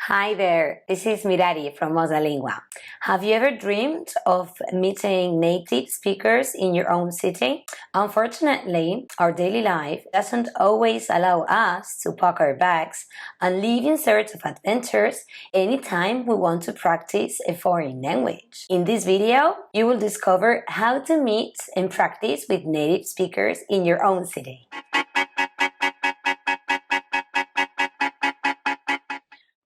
Hi there, this is Mirari from MosaLingua. Have you ever dreamed of meeting native speakers in your own city? Unfortunately, our daily life doesn't always allow us to pack our bags and leave in search of adventures anytime we want to practice a foreign language. In this video, you will discover how to meet and practice with native speakers in your own city.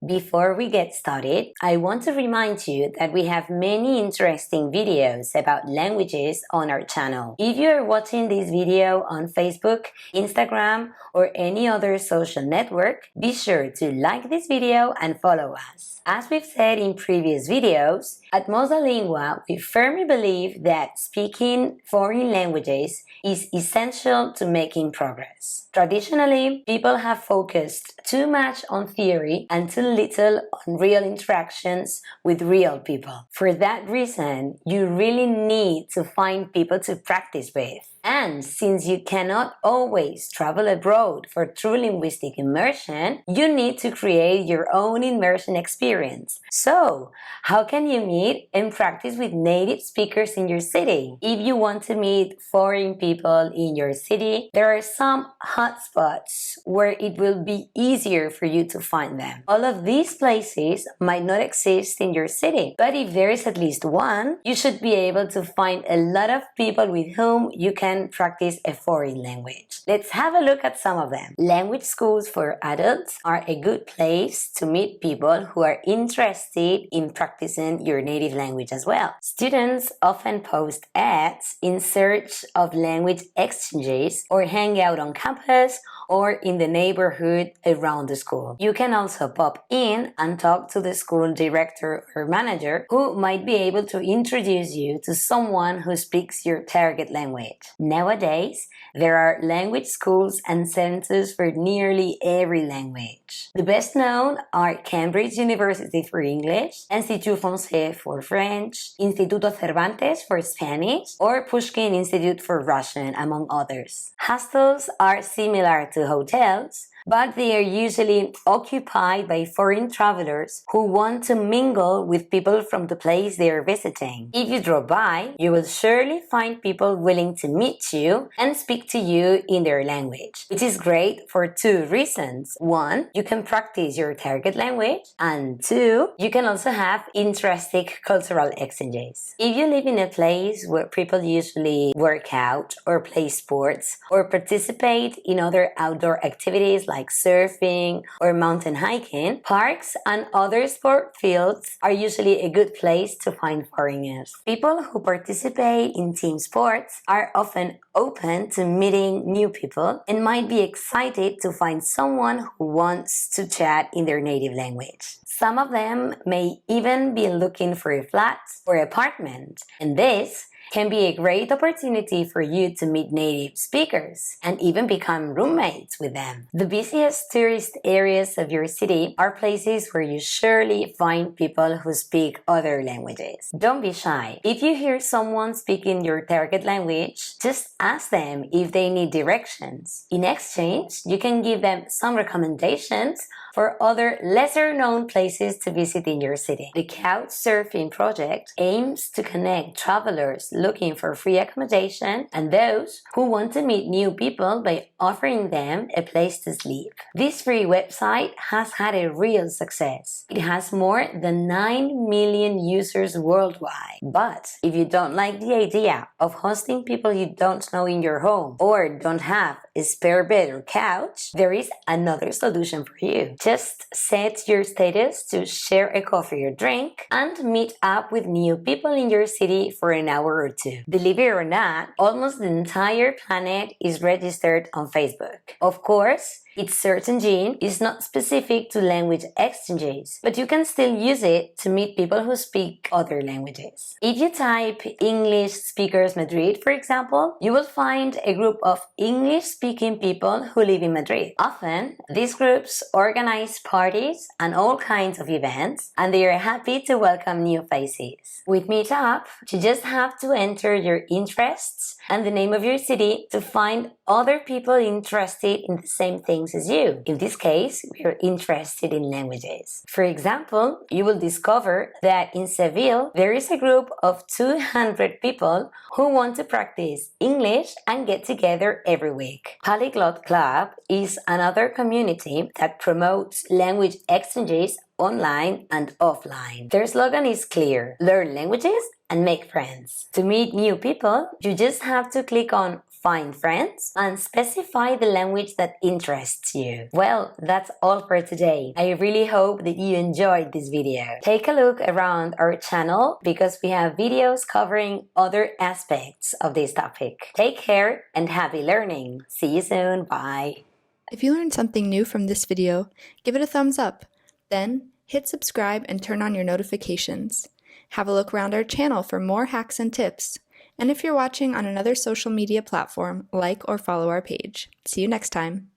Before we get started, I want to remind you that we have many interesting videos about languages on our channel. If you are watching this video on Facebook, Instagram, or any other social network, be sure to like this video and follow us. As we've said in previous videos, at MosaLingua, we firmly believe that speaking foreign languages is essential to making progress. Traditionally, people have focused too much on theory and too little on real interactions with real people. For that reason, you really need to find people to practice with. And since you cannot always travel abroad for true linguistic immersion, you need to create your own immersion experience. So, how can you meet and practice with native speakers in your city? If you want to meet foreign people in your city, there are some hotspots where it will be easier for you to find them. All of these places might not exist in your city, but if there is at least one, you should be able to find a lot of people with whom you can practice a foreign language. Let's have a look at some of them. Language schools for adults are a good place to meet people who are interested in practicing your native language as well. Students often post ads in search of language exchanges or hang out on campus or in the neighborhood around the school. You can also pop in and talk to the school director or manager who might be able to introduce you to someone who speaks your target language. Nowadays, there are language schools and centers for nearly every language. The best known are Cambridge University for English, Institut Français for French, Instituto Cervantes for Spanish, or Pushkin Institute for Russian, among others. Hostels are similar to hotels, but they are usually occupied by foreign travelers who want to mingle with people from the place they are visiting. If you drop by, you will surely find people willing to meet you and speak to you in their language, which is great for two reasons. One, you can practice your target language, and two, you can also have interesting cultural exchanges. If you live in a place where people usually work out or play sports or participate in other outdoor activities like surfing or mountain hiking, parks and other sport fields are usually a good place to find foreigners. People who participate in team sports are often open to meeting new people and might be excited to find someone who wants to chat in their native language. Some of them may even be looking for a flat or apartment, and this can be a great opportunity for you to meet native speakers and even become roommates with them. The busiest tourist areas of your city are places where you surely find people who speak other languages. Don't be shy. If you hear someone speaking your target language, just ask them if they need directions. In exchange, you can give them some recommendations for other lesser-known places to visit in your city. The Couchsurfing project aims to connect travelers looking for free accommodation and those who want to meet new people by offering them a place to sleep. This free website has had a real success. It has more than 9 million users worldwide. But if you don't like the idea of hosting people you don't know in your home or don't have a spare bed or couch, there is another solution for you. Just set your status to share a coffee or drink and meet up with new people in your city for an hour or two. Believe it or not, almost the entire planet is registered on Facebook. Of course, its search engine is not specific to language exchanges, but you can still use it to meet people who speak other languages. If you type English Speakers Madrid, for example, you will find a group of English-speaking people who live in Madrid. Often, these groups organize parties and all kinds of events, and they are happy to welcome new faces. With Meetup, you just have to enter your interests and the name of your city to find other people interested in the same things things as you. In this case, we are interested in languages. For example, you will discover that in Seville, there is a group of 200 people who want to practice English and get together every week. Polyglot Club is another community that promotes language exchanges online and offline. Their slogan is clear: learn languages and make friends. To meet new people, you just have to click on Find Friends and specify the language that interests you. Well, that's all for today. I really hope that you enjoyed this video. Take a look around our channel because we have videos covering other aspects of this topic. Take care and happy learning. See you soon. Bye. If you learned something new from this video, give it a thumbs up. Then, hit subscribe and turn on your notifications. Have a look around our channel for more hacks and tips. And if you're watching on another social media platform, like or follow our page. See you next time.